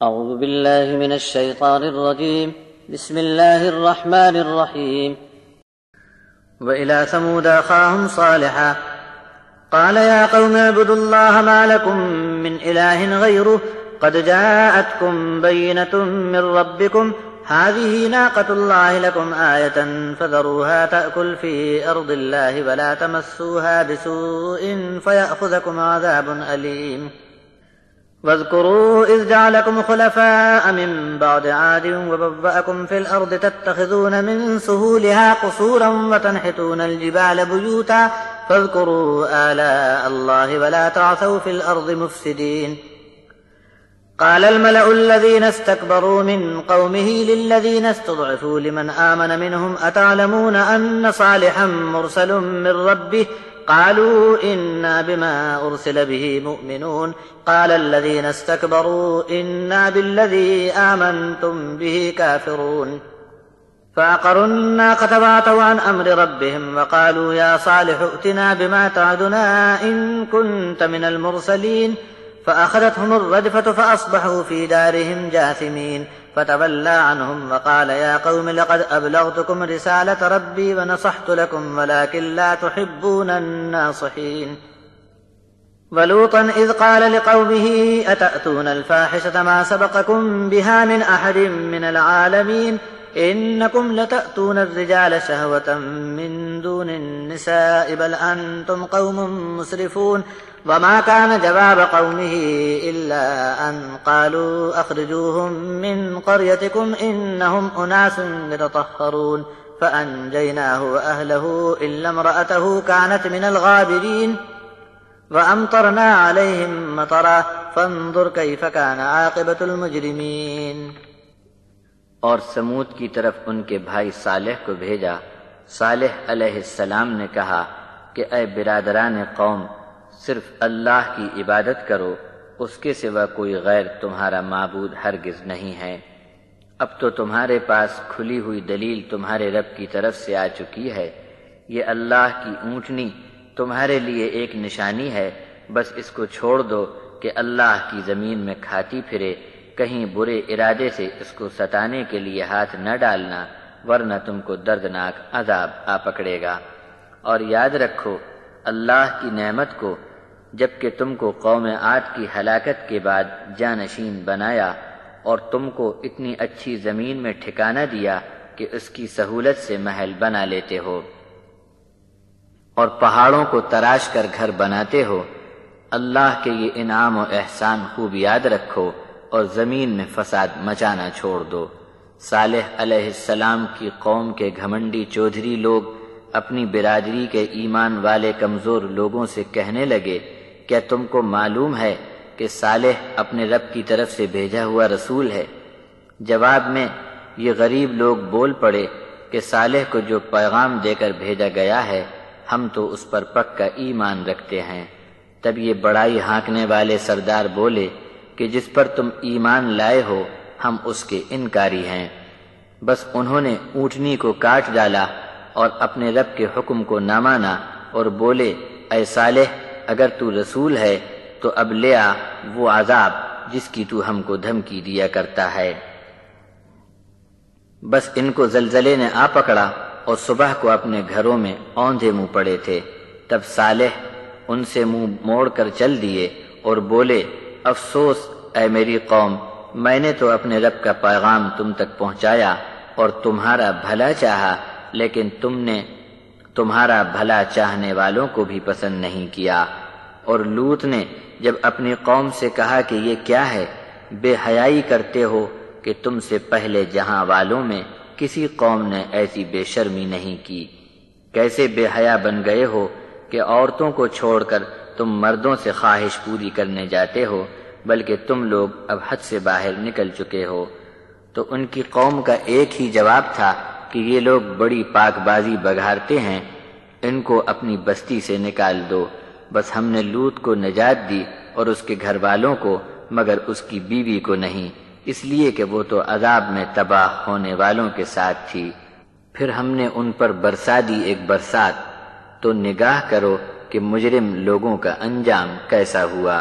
أعوذ بالله من الشيطان الرجيم. بسم الله الرحمن الرحيم. وإلى ثمود أخاهم صالحا قال يا قوم اعبدوا الله ما لكم من إله غيره قد جاءتكم بينة من ربكم هذه ناقة الله لكم آية فذروها تأكل في أرض الله ولا تمسوها بسوء فيأخذكم عذاب أليم. واذكروا إذ جعلكم خلفاء من بعد عاد وبوأكم في الأرض تتخذون من سهولها قصورا وتنحتون الجبال بيوتا فاذكروا آلاء الله ولا تعثوا في الأرض مفسدين. قال الملأ الذين استكبروا من قومه للذين استضعفوا لمن آمن منهم أتعلمون أن صالحا مرسل من ربه قالوا إنا بما أرسل به مؤمنون. قال الذين استكبروا إنا بالذي آمنتم به كافرون. فعقروا الناقة وعتوا عن أمر ربهم وقالوا يا صالح ائتنا بما تعدنا إن كنت من المرسلين. فأخذتهم الرجفة فأصبحوا في دارهم جاثمين. فتولى عنهم وقال يا قوم لقد أبلغتكم رسالة ربي ونصحت لكم ولكن لا تحبون الناصحين. ولوطا إذ قال لقومه أتأتون الفاحشة ما سبقكم بها من أحد من العالمين إنكم لتأتون الرجال شهوة من دون النساء بل أنتم قوم مسرفون. وما كان جواب قومه إلا أن قالوا أخرجوهم من قريتكم إنهم أناس يتطهرون. فأنجيناه وأهله إلا امرأته كانت من الغابرين. وأمطرنا عليهم مطرا فانظر كيف كان عاقبة المجرمين. اور سمود کی طرف ان کے بھائی صالح کو بھیجا. صالح علیہ السلام نے کہا کہ اے برادران قوم، صرف اللہ کی عبادت کرو، اس کے سوا کوئی غیر تمہارا معبود ہرگز نہیں ہے. اب تو تمہارے پاس کھلی ہوئی دلیل تمہارے رب کی طرف سے آ چکی ہے. یہ اللہ کی اونٹنی تمہارے لیے ایک نشانی ہے. بس اس کو چھوڑ دو کہ اللہ کی زمین میں کھاتی پھرے. کہیں برے ارادے سے اس کو ستانے کے لیے ہاتھ نہ ڈالنا، ورنہ تم کو دردناک عذاب آ پکڑے گا. اور یاد رکھو اللہ کی نعمت کو، جبکہ تم کو قوم عاد کی ہلاکت کے بعد جانشین بنایا اور تم کو اتنی اچھی زمین میں ٹھکانہ دیا کہ اس کی سہولت سے محل بنا لیتے ہو اور پہاڑوں کو تراش کر گھر بناتے ہو. اللہ کے یہ انعام و احسان خوب یاد رکھو اور زمین میں فساد مچانا چھوڑ دو. صالح علیہ السلام کی قوم کے گھمنڈی چودھری لوگ اپنی برادری کے ایمان والے کمزور لوگوں سے کہنے لگے، کیا تم کو معلوم ہے کہ صالح اپنے رب کی طرف سے بھیجا ہوا رسول ہے؟ جواب میں یہ غریب لوگ بول پڑے کہ صالح کو جو پیغام دے کر بھیجا گیا ہے ہم تو اس پر پکا ایمان رکھتے ہیں. تب یہ بڑائی ہانکنے والے سردار بولے کہ جس پر تم ایمان لائے ہو ہم اس کے انکاری ہیں. بس انہوں نے اونٹنی کو کاٹ ڈالا اور اپنے رب کے حکم کو نہ مانا اور بولے اے صالح اگر تو رسول ہے تو اب لے آ وہ عذاب جس کی تو ہم کو دھمکی دیا کرتا ہے. بس ان کو زلزلے نے آ پکڑا اور صبح کو اپنے گھروں میں اوندھے منہ پڑے تھے. تب صالح ان سے منہ موڑ کر چل دیے اور بولے افسوس اے میری قوم، میں نے تو اپنے رب کا پیغام تم تک پہنچایا اور تمہارا بھلا چاہا، لیکن تم نے تمہارا بھلا چاہنے والوں کو بھی پسند نہیں کیا. اور لوط نے جب اپنی قوم سے کہا کہ یہ کیا ہے، بے حیائی کرتے ہو کہ تم سے پہلے جہاں والوں میں کسی قوم نے ایسی بے شرمی نہیں کی. کیسے بے حیا بن گئے ہو کہ عورتوں کو چھوڑ کر تم مردوں سے خواہش پوری کرنے جاتے ہو، بلکہ تم لوگ اب حد سے باہر نکل چکے ہو. تو ان کی قوم کا ایک ہی جواب تھا کہ یہ لوگ بڑی پاک بازی بگھارتے ہیں، ان کو اپنی بستی سے نکال دو. بس ہم نے لوط کو نجات دی اور اس کے گھر والوں کو، مگر اس کی بیوی کو نہیں، اس لیے کہ وہ تو عذاب میں تباہ ہونے والوں کے ساتھ تھی. پھر ہم نے ان پر برسا دی ایک برسات، تو نگاہ کرو کہ مجرم لوگوں کا انجام کیسا ہوا.